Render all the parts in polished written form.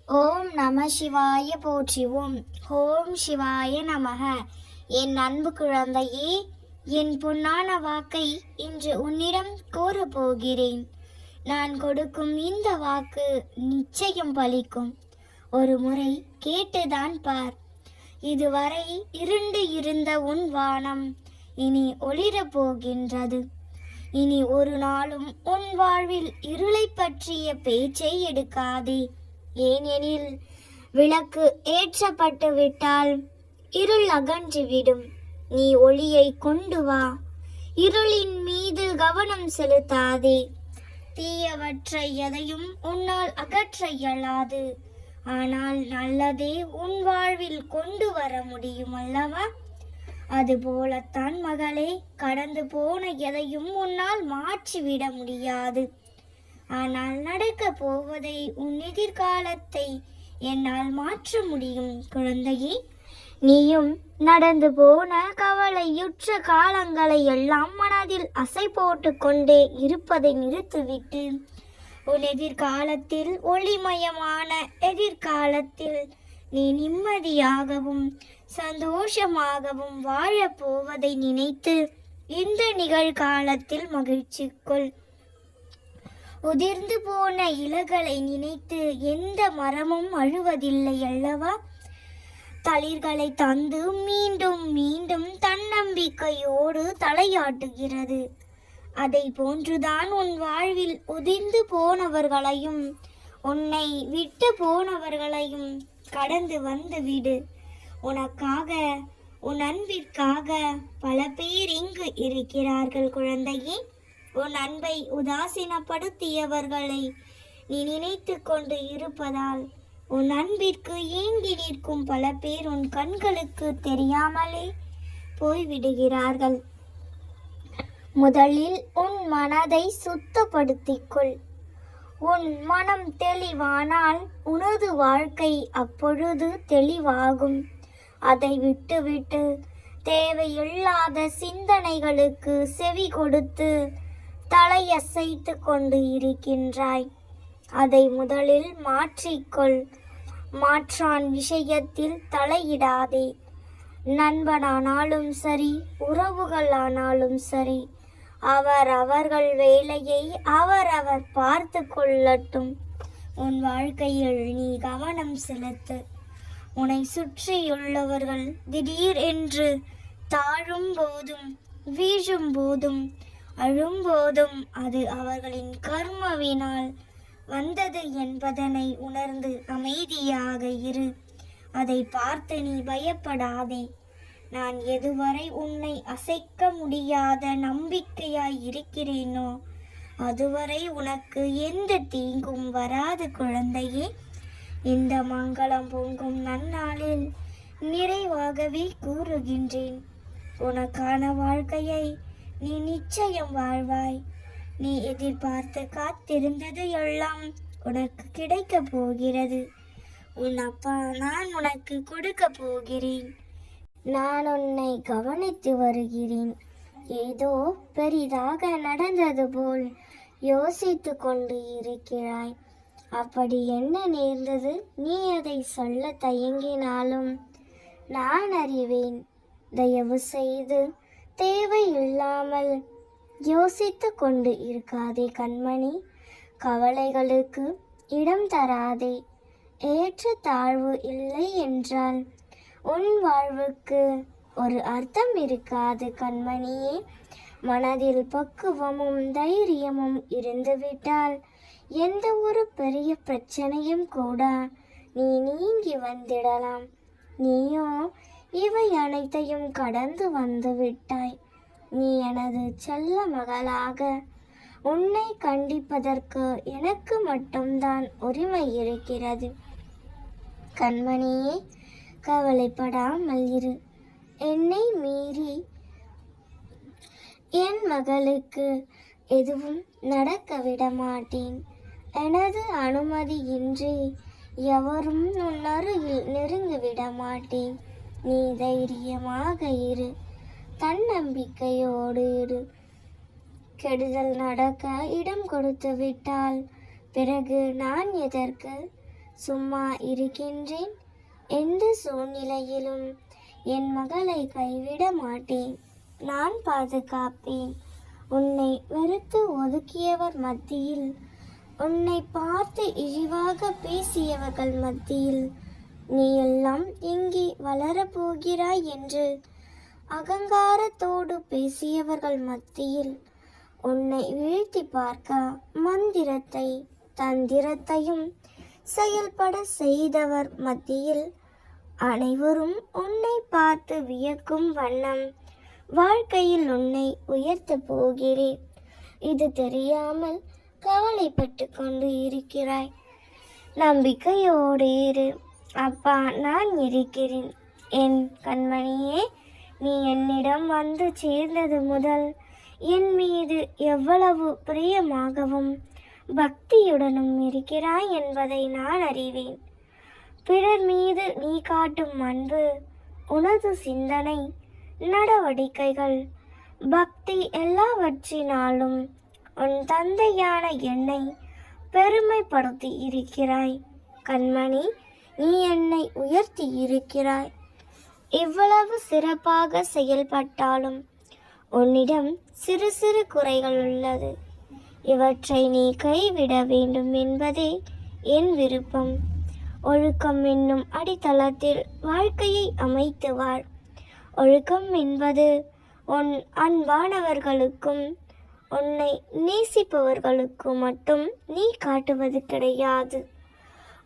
ஓம் நம சிவாய போற்றிவோம். ஓம் சிவாய நமக. என் அன்பு குழந்தையே, என் பொன்னான வாக்கை இன்று உன்னிடம் கூறப்போகிறேன். நான் கொடுக்கும் இந்த வாக்கு நிச்சயம் பலிக்கும். ஒரு முறை கேட்டுதான் பார். இதுவரை இருண்டு இருந்த உன் வானம் இனி ஒளிரப் போகின்றது. இனி ஒரு நாளும் உன் வாழ்வில் இருளை பற்றிய பேச்சை எடுக்காதே. ஏனெனில் விளக்கு ஏற்றப்பட்டு விட்டால் இருள் அகன்றுவிடும். நீ ஒளியை கொண்டு வா. இருளின் மீது கவனம் செலுத்தாதே. தீயவற்றை எதையும் உன்னால் அகற்ற இயலாது. ஆனால் நல்லதே உன் வாழ்வில் கொண்டு வர முடியும் அல்லவா? அதுபோலத்தான் மகளே, கடந்து போன எதையும் உன்னால் மாற்றிவிட முடியாது. ஆனால் நடக்க போவதை, உன் எதிர்காலத்தை என்னால் மாற்ற முடியும் குழந்தையே. நீயும் நடந்து போன கவலையுற்ற காலங்களை எல்லாம் மனதில் அசை போட்டு கொண்டே இருப்பதை நிறுத்திவிட்டு உன் எதிர்காலத்தில், ஒளிமயமான எதிர்காலத்தில் நீ நிம்மதியாகவும் சந்தோஷமாகவும் வாழப்போவதை நினைத்து இந்த நிகழ்காலத்தில் மகிழ்ச்சி கொள். உதிர்ந்து போன இலைகளை நினைத்து எந்த மரமும் அழுவதில்லை அல்லவா? தளிர்களை தந்து மீண்டும் மீண்டும் தன்னம்பிக்கையோடு தலையாட்டுகிறது. அதை போன்றுதான் உன் வாழ்வில் உதிர்ந்து போனவர்களையும் உன்னை விட்டு போனவர்களையும் கடந்து வந்து விடு. உனக்காக, உன் அன்பிற்காக பல பேர் இங்கு இருக்கிறார்கள் குழந்தையே. உன் அன்பை உதாசீனப்படுத்தியவர்களை நீ நினைத்து கொண்டு இருப்பதால் உன் அன்பிற்கு ஏங்கி நிற்கும் பல பேர் உன் கண்களுக்கு தெரியாமலே போய்விடுகிறார்கள். முதலில் உன் மனதை சுத்தப்படுத்திக்கொள். உன் மனம் தெளிவானால் உனது வாழ்க்கை அப்பொழுது தெளிவாகும். அதை விட்டுவிட்டு தேவையில்லாத சிந்தனைகளுக்கு செவி கொடுத்து தலையசைத்து கொண்டு இருக்கின்றாய். அதை முதலில் மாற்றிக்கொள். மாற்றான் விஷயத்தில் தலையிடாதே. நண்பனானாலும் சரி, உறவுகளானாலும் சரி, அவர்கள் வேலையை அவரவர் பார்த்து கொள்ளட்டும். உன் வாழ்க்கையில் நீ கவனம் செலுத்து. உன்னை சுற்றியுள்ளவர்கள் திடீர் என்று தாழும் போதும், வீழும் போதும், அழும்போதும் அது அவர்களின் கர்மவினால் வந்தது என்பதனை உணர்ந்து அமைதியாக இரு. அதை பார்த்து நீ பயப்படாதே. நான் எதுவரை உன்னை அசைக்க முடியாத நம்பிக்கையாய் இருக்கிறேனோ அதுவரை உனக்கு எந்த தீங்கும் வராது குழந்தையே. இந்த மங்களம் பொங்கும் நன்னாளில் நிறைவாகவே கூறுகின்றேன். உனக்கான வாழ்க்கையை நீ நிச்சயம் வாழ்வாய். நீ எதிர்பார்த்து காத்திருந்தது எல்லாம் உனக்கு கிடைக்க போகிறது. உன் அப்பா நான் உனக்கு கொடுக்க போகிறேன். நான் உன்னை கவனித்து வருகிறேன். ஏதோ பெரிதாக நடந்தது போல் யோசித்து கொண்டு இருக்கிறாய். அப்படி என்ன நேர்ந்தது? நீ அதை சொல்ல தயங்கினாலும் நான் அறிவேன். தயவு செய்து தேவையில்லாமல் யோசித்து கொண்டு இருக்காதே கண்மணி. கவலைகளுக்கு இடம் தராதே. ஏற்ற தாழ்வு இல்லை என்றால் உன் வாழ்வுக்கு ஒரு அர்த்தம் இருக்காது கண்மணியே. மனதில் பக்குவமும் தைரியமும் இருந்துவிட்டால் எந்த ஒரு பெரிய பிரச்சனையும் கூட நீ நீங்கி வந்திடலாம். நீயோ இவை அனைத்தையும் கடந்து வந்து விட்டாய். நீ எனது செல்ல மகளாக. உன்னை கண்டிப்பதற்கு எனக்கு மட்டும்தான் உரிமை இருக்கிறது. கண்மணியே, கவலைப்படாமல் இரு. என்னை மீறி என் மகளுக்கு எதுவும் நடக்க விட மாட்டேன். எனது அனுமதியின்றி எவரும் உன் அருகில் நெருங்கிவிட மாட்டேன். நீ தைரியமாக இரு. தன்னம்பிக்கையோடு இரு. கெடுதல் நடக்க இடம் கொடுத்து விட்டால் பிறகு நான் எதற்கு? சும்மா இருக்கின்றேன். எந்த சூழ்நிலையிலும் என் மகளை கைவிட மாட்டேன். நான் பாதுகாப்பேன். உன்னை வெறுத்து ஒதுக்கியவர் மத்தியில், உன்னை பார்த்து இழிவாக பேசியவர்கள் மத்தியில், நீ எல்லாம் எங்கே வளரப்போகிறாய் என்று அகங்காரத்தோடு பேசியவர்கள் மத்தியில், உன்னை வீழ்த்தி பார்க்க மந்திரத்தை தந்திரத்தையும் செயல்பட செய்தவர் மத்தியில், அனைவரும் உன்னை பார்த்து வியக்கும் வண்ணம் வாழ்க்கையில் உன்னை உயர்த்த போகிறேன். இது தெரியாமல் கவலைப்பட்டு கொண்டு இருக்கிறாய். நம்பிக்கையோடு இரு. அப்பா, நான் இருக்கிறேன். என் கண்மணியே, நீ என்னிடம் வந்து சேர்ந்தது முதல் என் மீது எவ்வளவு பிரியமாகவும் பக்தியுடனும் இருக்கிறாய் என்பதை நான் அறிவேன். பிறர் மீது நீ காட்டும் அன்பு, உனது சிந்தனை, நடவடிக்கைகள், பக்தி எல்லாவற்றினாலும் உன் தந்தையான என்னை பெருமைப்படுத்தி இருக்கிறாய். கண்மணி, நீ என்னை உயர்த்தி இருக்கிறாய். இவ்வளவு சிறப்பாக செயல்பட்டாலும் உன்னிடம் சிறு சிறு குறைகள் உள்ளது. இவற்றை நீ கைவிட வேண்டும் என்பதே என் விருப்பம். ஒழுக்கம் என்னும் அடித்தளத்தில் வாழ்க்கையை அமைத்து வாழ். ஒழுக்கம் என்பது உன் அன்பானவர்களுக்கும் உன்னை நேசிப்பவர்களுக்கும் மட்டும் நீ காட்டுவது கிடையாது.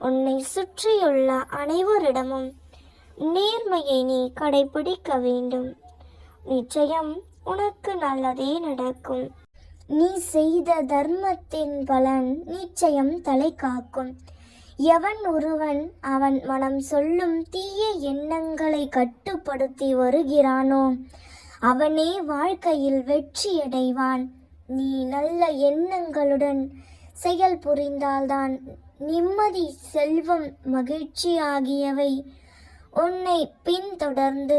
உன்னை சுற்றியுள்ள அனைவரிடமும் நேர்மையை நீ கடைபிடிக்க வேண்டும். நிச்சயம் உனக்கு நல்லதே நடக்கும். நீ செய்த தர்மத்தின் பலன் நிச்சயம் தலை காக்கும். எவன் ஒருவன் அவன் மனம் சொல்லும் தீய எண்ணங்களை கட்டுப்படுத்தி வருகிறானோ அவனே வாழ்க்கையில் வெற்றியடைவான். நீ நல்ல எண்ணங்களுடன் செயல் புரிந்தால்தான் நிம்மதி, செல்வம், மகிழ்ச்சி ஆகியவை உன்னை பின்தொடர்ந்து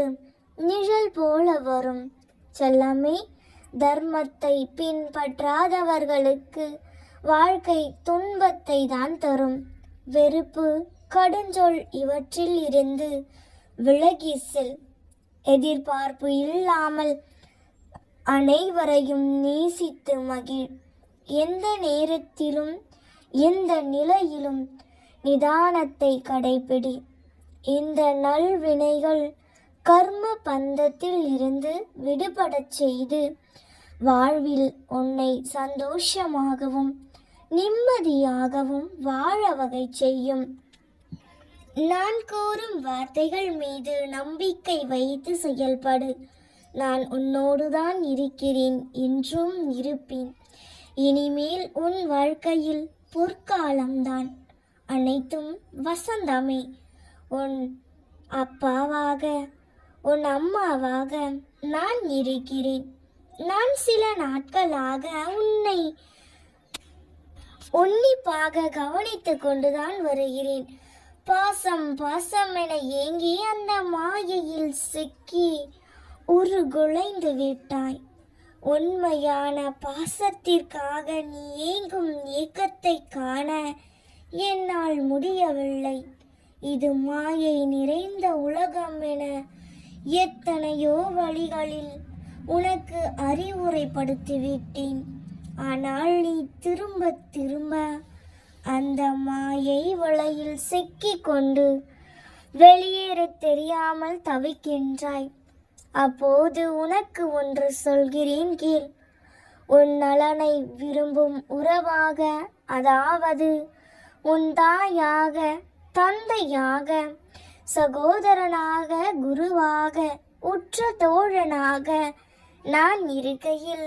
நிழல் போல வரும். செல்லமே, தர்மத்தை பின்பற்றாதவர்களுக்கு வாழ்க்கை துன்பத்தை தான் தரும். வெறுப்பு, கடுஞ்சொல் இவற்றில் இருந்து விலகி செல். எதிர்பார்ப்பு இல்லாமல் அனைவரையும் நேசித்து மகிழ். எந்த நேரத்திலும் எந்த நிலையிலும் நிதானத்தை கடைபிடி. இந்த நல்வினைகள் கர்ம பந்தத்தில் இருந்து விடுபடச் செய்து வாழ்வில் உன்னை சந்தோஷமாகவும் நிம்மதியாகவும் வாழ வகை செய்யும். நான் கூறும் வார்த்தைகள் மீது நம்பிக்கை வைத்து செயல்படு. நான் உன்னோடுதான் இருக்கிறேன், என்றும் இருப்பேன். இனிமேல் உன் வாழ்க்கையில் பொற்காலம்தான். அனைத்தும் வசந்தமே. உன் அப்பாவாக, உன் அம்மாவாக நான் இருக்கிறேன். நான் சில நாட்களாக உன்னை உன்னிப்பாக கவனித்து கொண்டுதான் வருகிறேன். பாசம் பாசம் என ஏங்கி அந்த மாயையில் சிக்கி உருகுலைந்து விட்டாய். உண்மையான பாசத்திற்காக நீ ஏங்கும் ஏக்கத்தை காண என்னால் முடியவில்லை. இது மாயை நிறைந்த உலகம் என எத்தனையோ வழிகளில் உனக்கு அறிவுரைப்படுத்திவிட்டேன். ஆனால் நீ திரும்ப திரும்ப அந்த மாயை வலையில் சிக்கிக் கொண்டு வெளியேற தெரியாமல் தவிக்கின்றாய். அப்போது உனக்கு ஒன்று சொல்கிறேன் கேள். உன் நலனை விரும்பும் உறவாக, அதாவது உன் தாயாக, தந்தையாக, சகோதரனாக, குருவாக, உற்ற தோழனாக நான் இருக்கையில்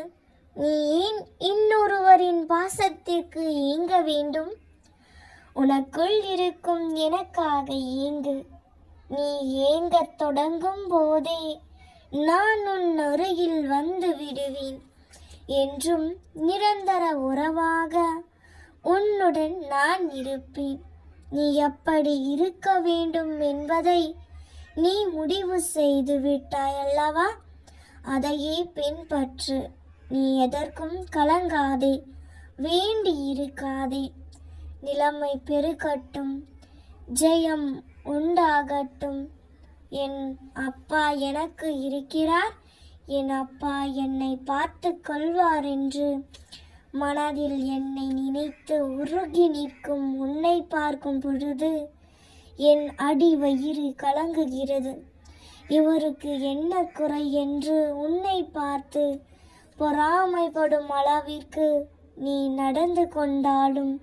நீ ஏன் இன்னொருவரின் பாசத்திற்கு ஏங்க வேண்டும்? உனக்குள் இருக்கும் எனக்காக ஏங்கு. நீ ஏங்கத் தொடங்கும் போதே நான் உன் அருகில் வந்து விடுவேன். என்றும் நிரந்தர உறவாக உன்னுடன் நான் இருப்பேன். நீ எப்படி இருக்க வேண்டும் என்பதை நீ முடிவு செய்து விட்டாய் அல்லவா? அதையே பின்பற்று. நீ எதற்கும் கலங்காதே, வேண்டி இருக்காதே. நிலைமை பெருகட்டும், ஜெயம் உண்டாகட்டும். என் அப்பா எனக்கு இருக்கிறார், என் அப்பா என்னை பார்த்து கொள்வார் என்று மனதில் என்னை நினைத்து உருகி நிற்கும் உன்னை பார்க்கும் பொழுது என் அடி வயிறு கலங்குகிறது. இவருக்கு என்ன குறை என்று உன்னை பார்த்து பொறாமைப்படும் அளவிற்கு நீ நடந்து கொண்டாலும்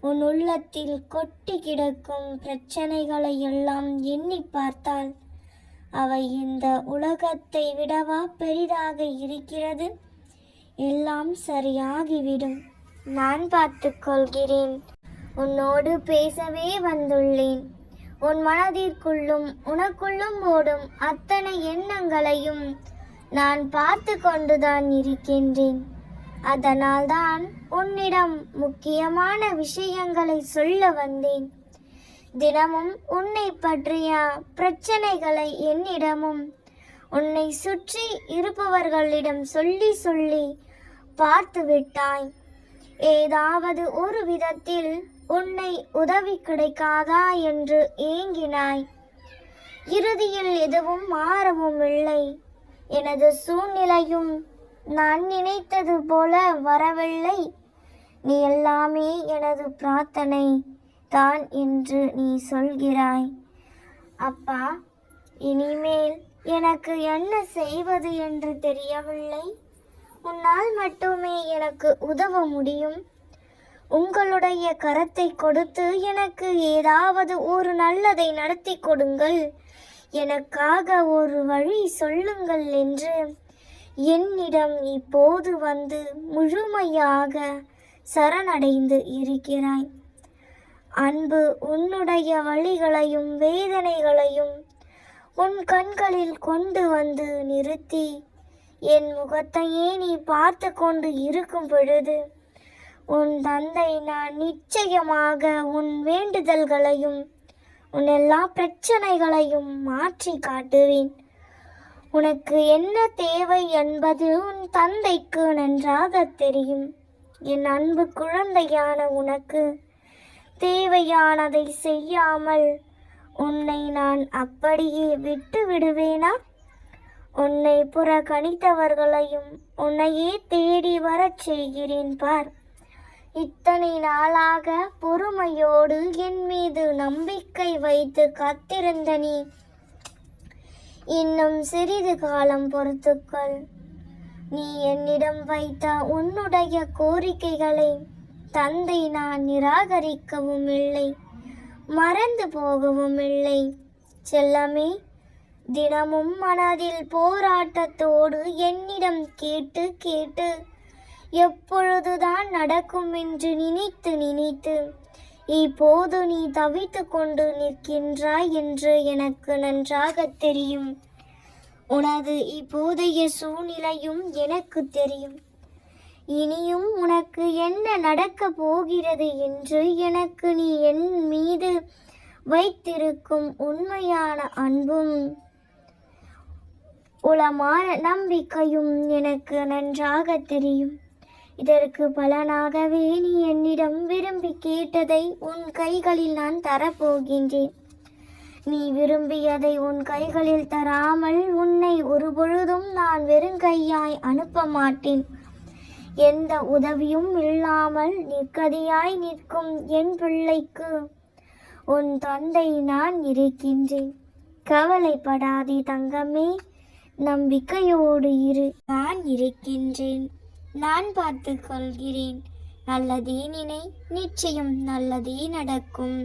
உன் உள்ளத்தில் கொட்டி கிடக்கும் பிரச்சனைகளை எல்லாம் எண்ணி பார்த்தால் அவை இந்த உலகத்தை விடவா பெரிதாக இருக்கிறது? எல்லாம் சரியாகிவிடும். நான் பார்த்துக் கொள்கிறேன். உன்னோடு பேசவே வந்துள்ளேன். உன் மனதிற்குள்ளும் உனக்குள்ளும் ஓடும் அத்தனை எண்ணங்களையும் நான் பார்த்து கொண்டுதான் இருக்கின்றேன். அதனால்தான் உன்னிடம் முக்கியமான விஷயங்களை சொல்ல வந்தேன். தினமும் உன்னை பற்றிய பிரச்சனைகளை என்னிடமும் உன்னை சுற்றி இருப்பவர்களிடம் சொல்லி சொல்லி பார்த்து விட்டாய். ஏதாவது ஒரு விதத்தில் உன்னை உதவி கிடைக்காதா என்று ஏங்கினாய். இறுதியில் எதுவும் மாறவும் இல்லை. எனது சூழ்நிலையும் நான் நினைத்தது போல வரவில்லை. நீ எல்லாமே எனது பிரார்த்தனை தான் என்று நீ சொல்கிறாய். அப்பா, இனிமேல் எனக்கு என்ன செய்வது என்று தெரியவில்லை. உன்னால் மட்டுமே எனக்கு உதவ முடியும். உங்களுடைய கரத்தை கொடுத்து எனக்கு ஏதாவது ஒரு நல்லதை நடத்தி கொடுங்கள், எனக்காக ஒரு வழி சொல்லுங்கள் என்று என்னிடம் இப்போது வந்து முழுமையாக சரணடைந்து இருக்கிறாய். அன்பு உன்னுடைய வழிகளையும் வேதனைகளையும் உன் கண்களில் கொண்டு வந்து நிறுத்தி என் முகத்தையே நீ பார்த்து கொண்டு இருக்கும் பொழுது உன் தந்தை நான் நிச்சயமாக உன் வேண்டுதல்களையும் உன் எல்லா பிரச்சனைகளையும் மாற்றி காட்டுவேன். உனக்கு என்ன தேவை என்பது உன் தந்தைக்கு நன்றாக தெரியும். என் அன்பு குழந்தையான உனக்கு தேவையானதை செய்யாமல் உன்னை நான் அப்படியே விட்டு விடுவேனா? உன்னை புறக்கணித்தவர்களையும் உன்னையே தேடி வரச் செய்கிறேன் பார். இத்தனை நாளாக பொறுமையோடு என் மீது நம்பிக்கை வைத்து காத்திருந்த நீ இன்னும் சிறிது காலம் பொறுத்துக்கள். நீ என்னிடம் வைத்த உன்னுடைய கோரிக்கைகளை தந்தை நான் நிராகரிக்கவும் இல்லை, மறந்து போகவும் இல்லை. செல்லமே, தினமும் மனதில் போராட்டத்தோடு என்னிடம் கேட்டு கேட்டு எப்பொழுதுதான் நடக்கும் என்று நினைத்து நினைத்து இப்போது நீ தவித்து கொண்டு நிற்கின்றாய் என்று எனக்கு நன்றாக தெரியும். உனது இப்போதைய சூழ்நிலையும் எனக்கு தெரியும். இனியும் உனக்கு என்ன நடக்கப் போகிறது என்று எனக்கு நீ என் மீது வைத்திருக்கும் உண்மையான அன்பும் உளமான நம்பிக்கையும் எனக்கு நன்றாக தெரியும். இதற்கு பலனாகவே நீ என்னிடம் விரும்பி கேட்டதை உன் கைகளில் நான் தரப்போகின்றேன். நீ விரும்பியதை உன் கைகளில் தராமல் உன்னை ஒருபொழுதும் நான் வெறுங்கையாய் அனுப்ப மாட்டேன். எந்த உதவியும் இல்லாமல் நிற்கதியாய் நிற்கும் என் பிள்ளைக்கு உன் தந்தை நான் இருக்கின்றேன். கவலைப்படாதே தங்கமே, நம்பிக்கையோடு இரு. நான் இருக்கின்றேன். நான் பார்த்து கொள்கிறேன். நல்லதே நினை, நிச்சயம் நல்லதே நடக்கும்.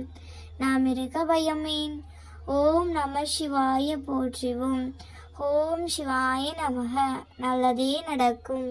நாம் இருக்க பயமேன். ஓம் நம சிவாய போற்றுவோம். ஓம் சிவாய நமக. நல்லதே நடக்கும்.